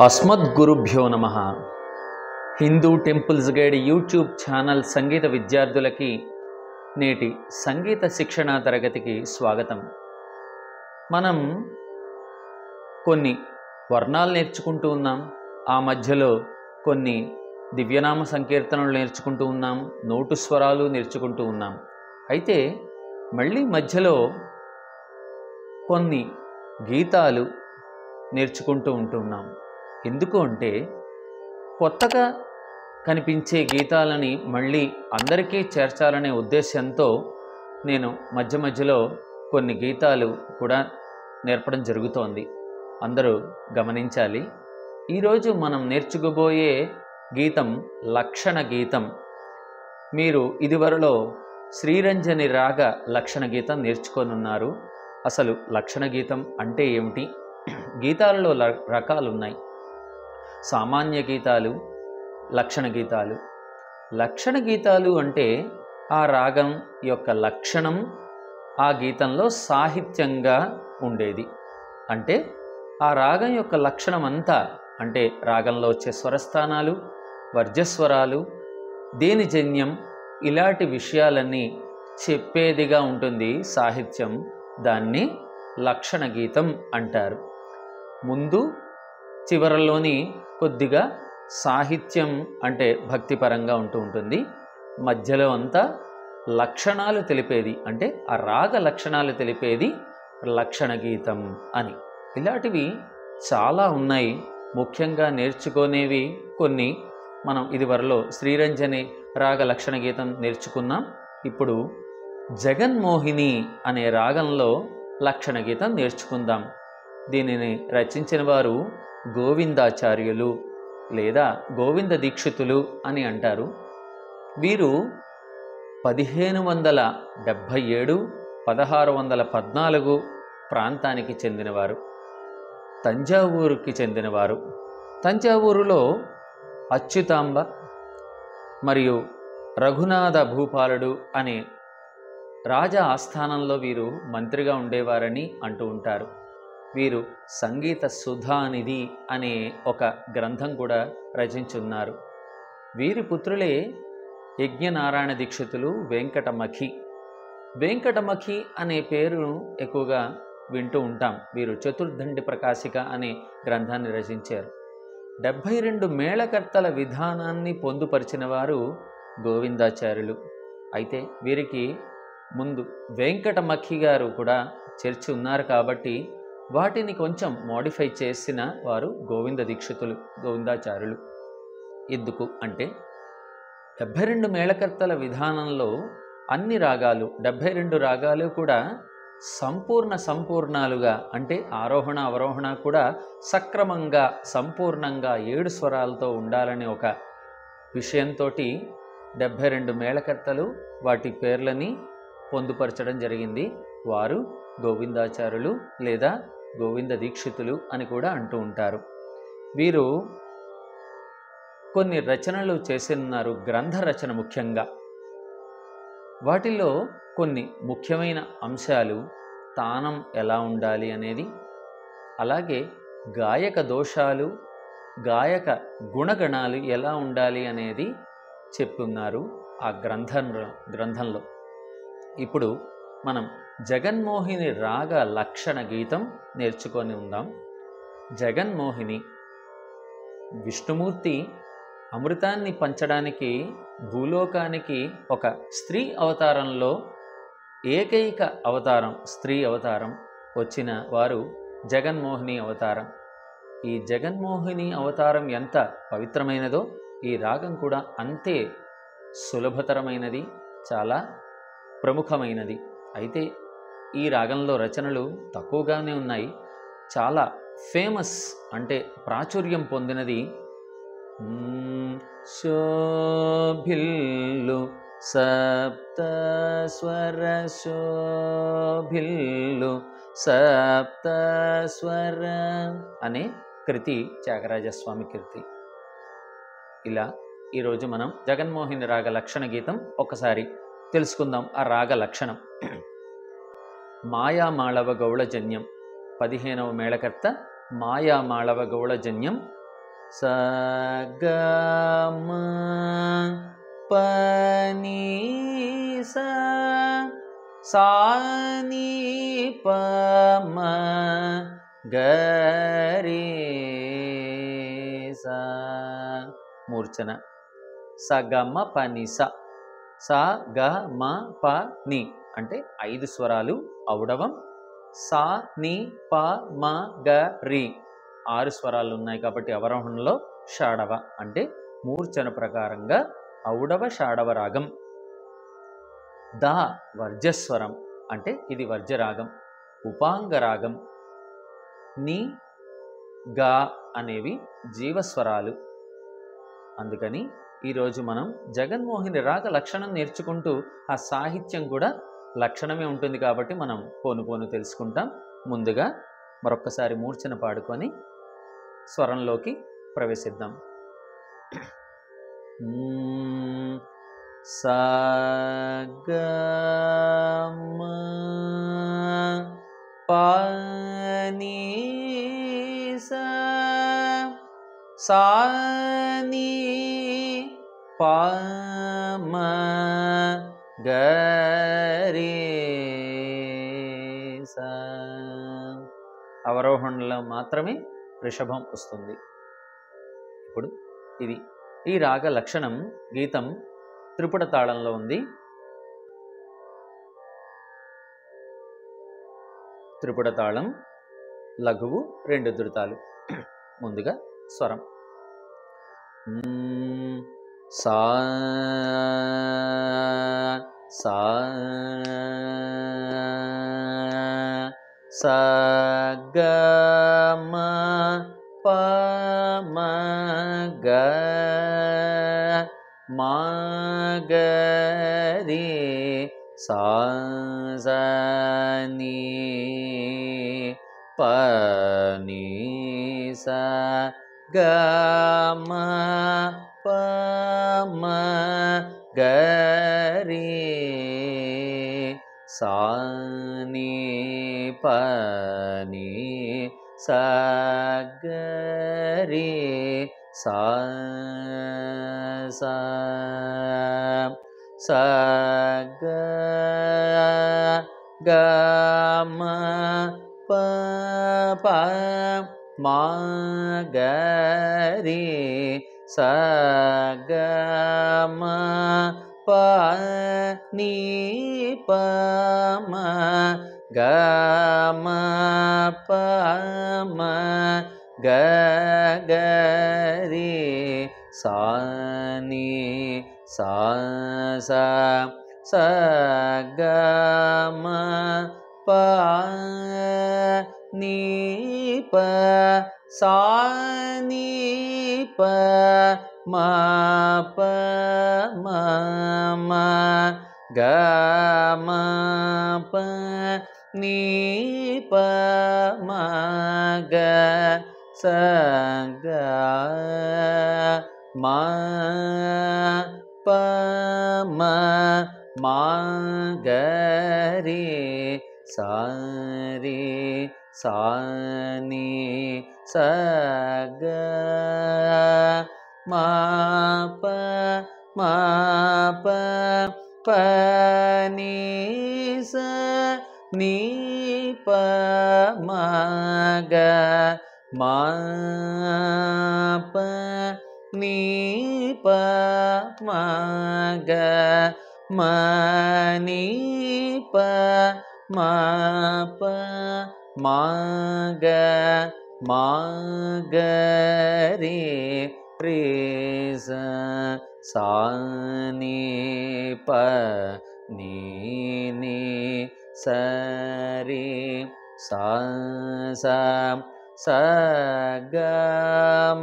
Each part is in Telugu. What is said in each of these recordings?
అస్మద్గురుభ్యో నమః. Hindu temples guide YouTube channel సంగీత విద్యార్థులకి నేటి సంగీత శిక్షణ తరగతికి స్వాగతం. మనం కొన్ని వర్ణాలు నేర్చుకుంటూ ఉన్నాం, ఆ మధ్యలో కొన్ని దివ్యనామ సంకీర్తనలు నేర్చుకుంటూ ఉన్నాం, నోటు స్వరాలు నేర్చుకుంటూ ఉన్నాం. అయితే మళ్ళీ మధ్యలో కొన్ని గీతాలు నేర్చుకుంటూ ఉంటున్నాం. ఎందుకు అంటే కొత్తగా కనిపించే గీతాలని మళ్ళీ అందరికీ చేర్చాలనే ఉద్దేశంతో నేను మధ్య మధ్యలో కొన్ని గీతాలు కూడా నేర్పడం జరుగుతోంది. అందరూ గమనించాలి. ఈరోజు మనం నేర్చుకోబోయే గీతం లక్షణ గీతం. మీరు ఇదివరలో శ్రీరంజని రాగ లక్షణ గీతం నేర్చుకొనున్నారు. అసలు లక్షణ గీతం అంటే ఏమిటి? గీతాలలో రకాలు ఉన్నాయి. సామాన్య గీతాలు, లక్షణ గీతాలు. లక్షణ గీతాలు అంటే ఆ రాగం యొక్క లక్షణం ఆ గీతంలో సాహిత్యంగా ఉండేది. అంటే ఆ రాగం యొక్క లక్షణం అంతా, అంటే రాగంలో వచ్చే స్వరస్థానాలు, వర్జస్వరాలు, దేని జన్యం, ఇలాంటి విషయాలన్నీ చెప్పేదిగా ఉంటుంది సాహిత్యం. దాన్ని లక్షణ గీతం అంటారు. ముందు చివరలోని కొద్దిగా సాహిత్యం అంటే భక్తిపరంగా ఉంటుంది. మధ్యలో అంతా లక్షణాలు తెలిపేది, అంటే ఆ రాగ లక్షణాలు తెలిపేది లక్షణ గీతం అని. ఇలాంటివి చాలా ఉన్నాయి. ముఖ్యంగా నేర్చుకునేవి కొన్ని మనం ఇదివరలో శ్రీరంజని రాగ లక్షణ గీతం నేర్చుకున్నాం. ఇప్పుడు జగన్మోహిని అనే రాగంలో లక్షణ గీతం నేర్చుకుందాం. దీనిని రచించిన వారు గోవిందాచార్యులు లేదా గోవింద దీక్షితులు అని అంటారు. వీరు 1577, 1614 ప్రాంతానికి చెందినవారు. తంజావూరుకి చెందినవారు. తంజావూరులో అచ్యుతాంబ మరియు రఘునాథ భూపాలుడు అనే రాజా ఆస్థానంలో వీరు మంత్రిగా ఉండేవారని అంటూ ఉంటారు. వీరు సంగీత సుధానిధి అనే ఒక గ్రంథం కూడా రచించున్నారు. వీరి పుత్రులే యజ్ఞనారాయణ దీక్షితులు, వెంకటమఖి. వెంకటమఖి అనే పేరును ఎక్కువగా వింటూ ఉంటాం. వీరు చతుర్దండి ప్రకాశిక అనే గ్రంథాన్ని రచించారు. 72 మేళకర్తల విధానాన్ని పొందుపరిచిన వారు గోవిందాచార్యులు. అయితే వీరికి ముందు వెంకటమఖి గారు కూడా చేర్చి ఉన్నారు కాబట్టి వాటిని కొంచెం మోడిఫై చేసిన వారు గోవింద దీక్షితులు, గోవిందాచార్యులు. ఎందుకు అంటే 72 మేళకర్తల విధానంలో అన్ని రాగాలు, 72 రాగాలు కూడా సంపూర్ణాలుగా, అంటే ఆరోహణ అవరోహణ కూడా సక్రమంగా సంపూర్ణంగా 7 స్వరాలతో ఉండాలనే ఒక విషయంతో 72 మేళకర్తలు వాటి పేర్లని పొందుపరచడం జరిగింది. వారు గోవిందాచార్యులు లేదా గోవింద దీక్షితులు అని కూడా అంటూ ఉంటారు. వీరు కొన్ని రచనలు చేసినారు, గ్రంథ రచన ముఖ్యంగా. వాటిల్లో కొన్ని ముఖ్యమైన అంశాలు తానం ఎలా ఉండాలి అనేది, అలాగే గాయక దోషాలు, గాయక గుణగణాలు ఎలా ఉండాలి అనేది చెప్పున్నారు ఆ గ్రంథంలో. ఇప్పుడు మనం జగన్మోహిని రాగ లక్షణ గీతం నేర్చుకొని ఉందాం. జగన్మోహిని, విష్ణుమూర్తి అమృతాన్ని పంచడానికి భూలోకానికి ఒక స్త్రీ అవతారంలో, ఏకైక అవతారం, స్త్రీ అవతారం వచ్చిన వారు జగన్మోహిని అవతారం. ఈ జగన్మోహిని అవతారం ఎంత పవిత్రమైనదో ఈ రాగం కూడా అంతే సులభతరమైనది, చాలా ప్రముఖమైనది. అయితే ఈ రాగంలో రచనలు తక్కువగానే ఉన్నాయి. చాలా ఫేమస్, అంటే ప్రాచుర్యం పొందినది శోభిల్లు సప్తస్వర, శోభిల్లు సప్తస్వర అనే కృతి త్యాగరాజస్వామి కీర్తి. ఇలా ఈరోజు మనం జగన్మోహిని రాగ లక్షణ గీతం ఒకసారి తెలుసుకుందాం. ఆ రాగ లక్షణం మాయామాళవ గౌళజన్యం, 15వ మేళకర్త మాయామాళవ గౌళజన్యం స గ మ ప ని స సా ని ప మ గ రి స. మూర్ఛన సగమ పని స స గ మ ప ని అంటే 5 స్వరాలు ఔడవం. సా ని ప మ గ రి 6 స్వరాలు ఉన్నాయి కాబట్టి అవరోహణలో షాడవ అంటే మూర్ఛన ప్రకారంగా ఔడవ షాడవ రాగం. ద వర్జస్వరం అంటే ఇది వర్జరాగం, ఉపాంగ రాగం. ని గా అనేవి జీవస్వరాలు. అందుకని ఈరోజు మనం జగన్మోహిని రాగ లక్షణం నేర్చుకుంటూ ఆ సాహిత్యం కూడా లక్షణమే ఉంటుంది కాబట్టి మనం పోను పోను తెలుసుకుంటాం. ముందుగా మరొక్కసారి మూర్ఛన పాడుకొని స్వరంలోకి ప్రవేశిద్దాం. సా గ మ ప ని స సా ని ప మ గ రి స. అవరోహణలో మాత్రమే రిషభం వస్తుంది. ఇప్పుడు ఇది ఈ రాగ లక్షణం గీతం త్రిపుట తాళంలో ఉంది. త్రిపుట తాళం లఘువు 2 ధృతాలు. ముందుగా స్వరం సా సా స గ మ ప మ గ మ గ రి సా స ని ప ని స గ మ ప మ గ రి సా ని ప ని స గ రి సా స స గ గ మ ప ప మ గ రి స గ మ ప ని ప మ గ మ ప మ గ గ రి సా ని సా స స గ మ ప ని ప సా ని ప మ ప మ మ గ మ ప ని ప మ గ స గ మ ప మ మ గ రి సా రి సా ని స గ మ ప మ ప ప ని స ని ప మ గ మ ప ని ప మ గ మ ని ప మ ప మ గ మ గ రి రి స సా ని ప ని ని స రి సా స స గ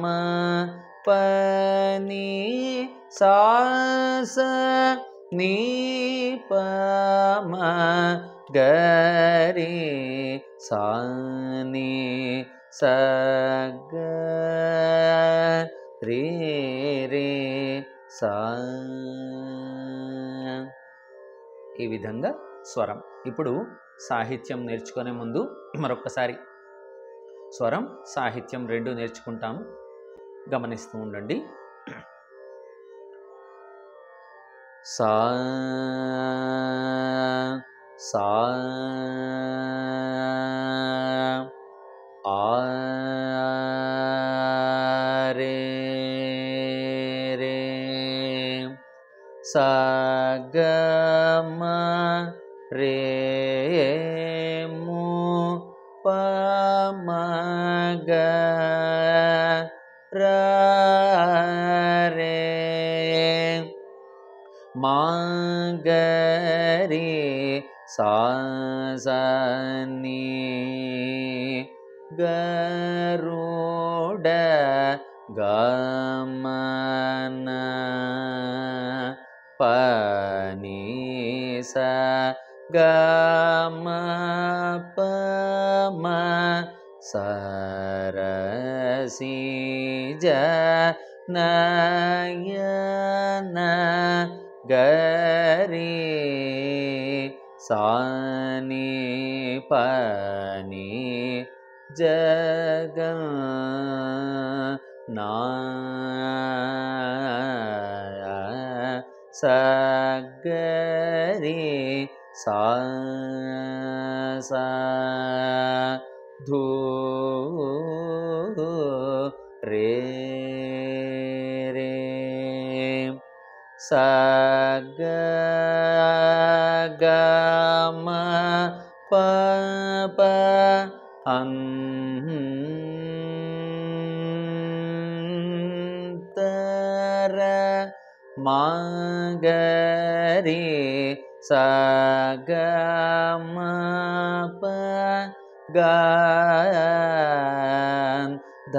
మ ప ని సా స ని ప మ గ రి సా ని స గ రి రి సా. ఈ విధంగా స్వరం. ఇప్పుడు సాహిత్యం నేర్చుకునే ముందు మరొకసారి స్వరం సాహిత్యం 2 నేర్చుకుంటాము. గమనిస్తూ ఉండండి. సా సా ఆ రే రే సా గ మ రే ము ప మ గ ర రే మా గ రే సా సా ని గరుడ గమన పని స గమ పమ సరసి జనయన గరి సాని పని జగ నా సగరి సా సా ధూ రే రే స గ గ మ ప ప అంతర మా గ రే స గ మ ప గ ధ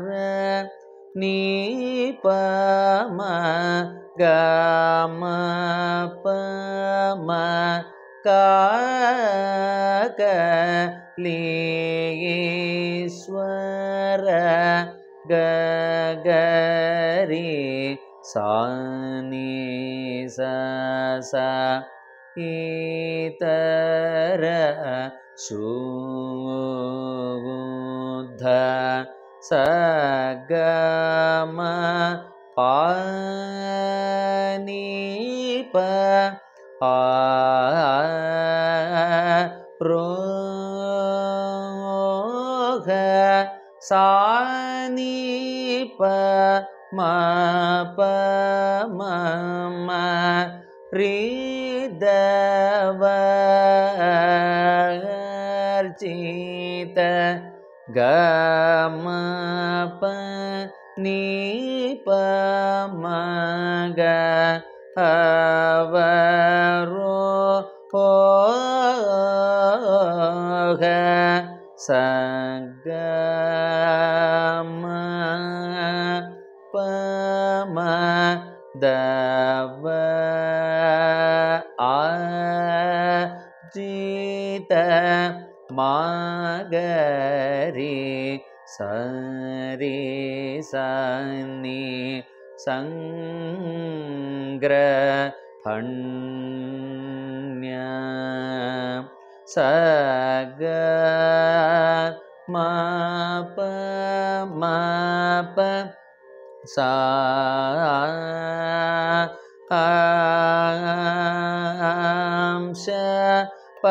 ర ని ప మ గ మ ప మ క క లీ ఈశ్వర గ గ రి సా ని స స ఈతర శుద్ధ స గ మ ప ని ప ఆ రో గ సా ని ప మ ప మ మ రి ద వ ర్చిత గ మ ప ని ప మ గ అవ రో గ స గ మ ప మ ద వ ఆ జిత మా గ రి స రి స ని సంగ్రహణ్య స గ మ ప మ ప సా శ ప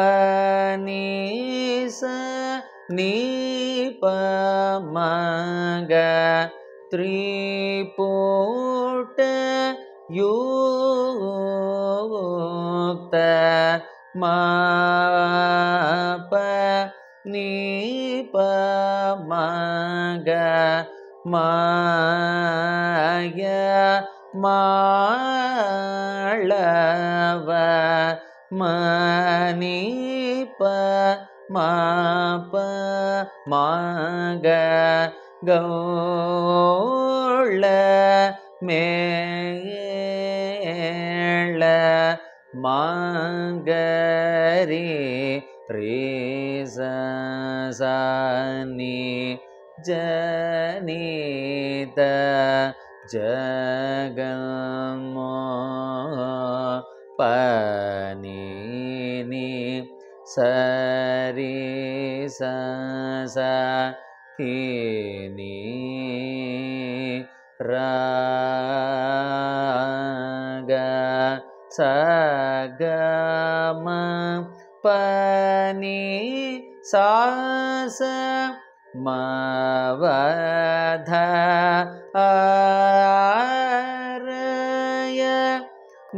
ని స ని ప మ గ త్రిపుట యుక్త మా ప ని ప మ గ మాయ మాళవ మని ప మా ప మా గ గౌళ మేళ మాగరి రే స స ని జనిత జగన్మో పని ని సరి స స నీ రాగ సగమ పని సాస మవధ ఆరయ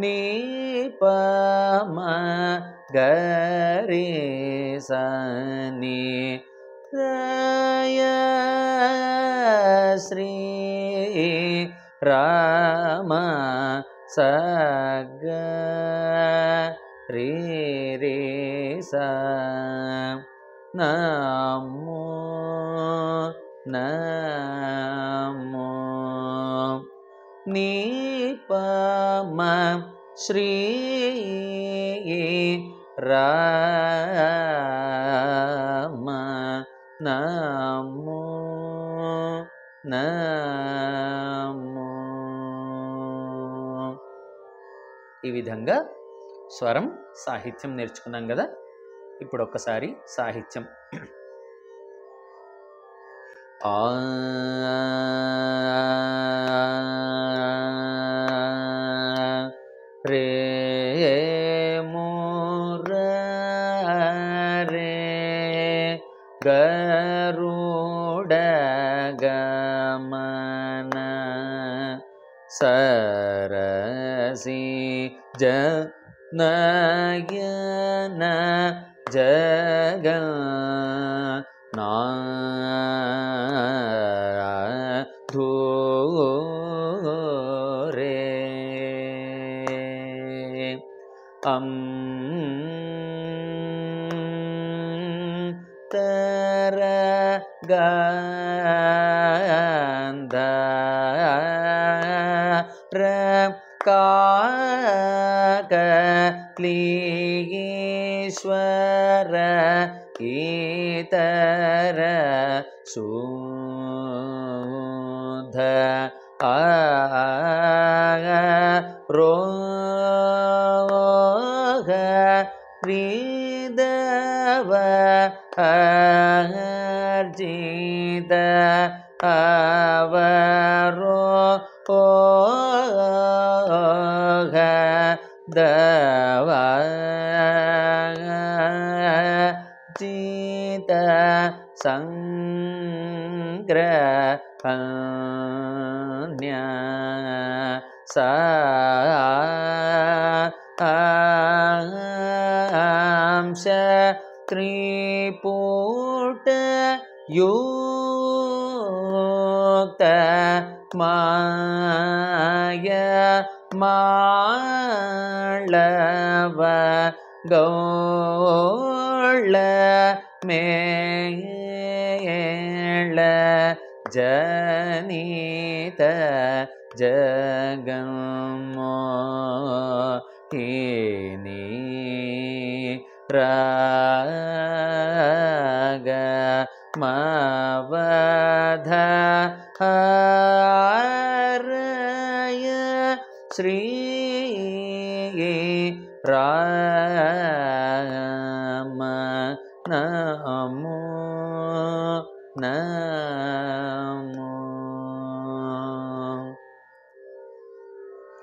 నీపమ గరి సని రయ శ్రీ రామ సగ రే రే స నమో నమో నీపమ శ్రీ రామ నమో నమో. ఈ విధంగా స్వరం సాహిత్యం నేర్చుకున్నాం కదా. ఇప్పుడు ఒక్కసారి సాహిత్యం. రే మురరే గరుడ గమన సరసి జనయన జగన్నాథురే అంతరగంధర కాకలీశ్వర ఈతర శుద్ధ రోగ హృదవ అర్జిత అవరోగ దవజిత సంగ్రహణ్య సాంశ త్రిపుట యుక్త మాయ మాళవ గౌళ మేళ జనిత జగన్మోహిని రాగ మవధ ఆరయ శ్రీ రామ నమో నమో.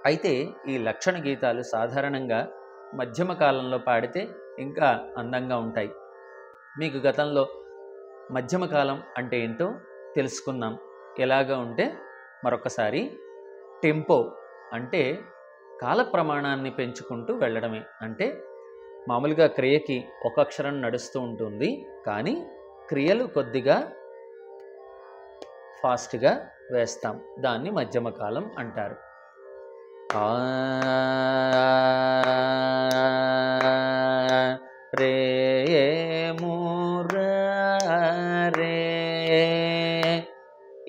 అయితే ఈ లక్షణ గీతాలు సాధారణంగా మధ్యమ కాలంలో పాడితే ఇంకా అందంగా ఉంటాయి. మీకు గతంలో మధ్యమ కాలం అంటే ఏంటో తెలుసుకున్నాం. ఎలాగా ఉంటే మరొకసారి టెంపో అంటే కాల ప్రమాణాన్ని పెంచుకుంటూ వెళ్ళడమే. అంటే మామూలుగా క్రియకి ఒక అక్షరం నడుస్తూ ఉంటుంది, కానీ క్రియలు కొద్దిగా ఫాస్ట్గా వేస్తాం. దాన్ని మధ్యమ కాలం అంటారు. రే మురరే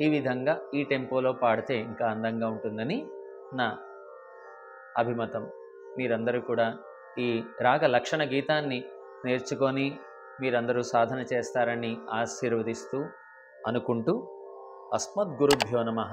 ఈ విధంగా ఈ టెంపోలో పాడితే ఇంకా అందంగా ఉంటుందని నా అభిమతం. మీరందరూ కూడా ఈ రాగ లక్షణ గీతాన్ని నేర్చుకొని మీరందరూ సాధన చేస్తారని ఆశీర్వదిస్తూ అనుకుంటూ అస్మద్గురుభ్యో నమః.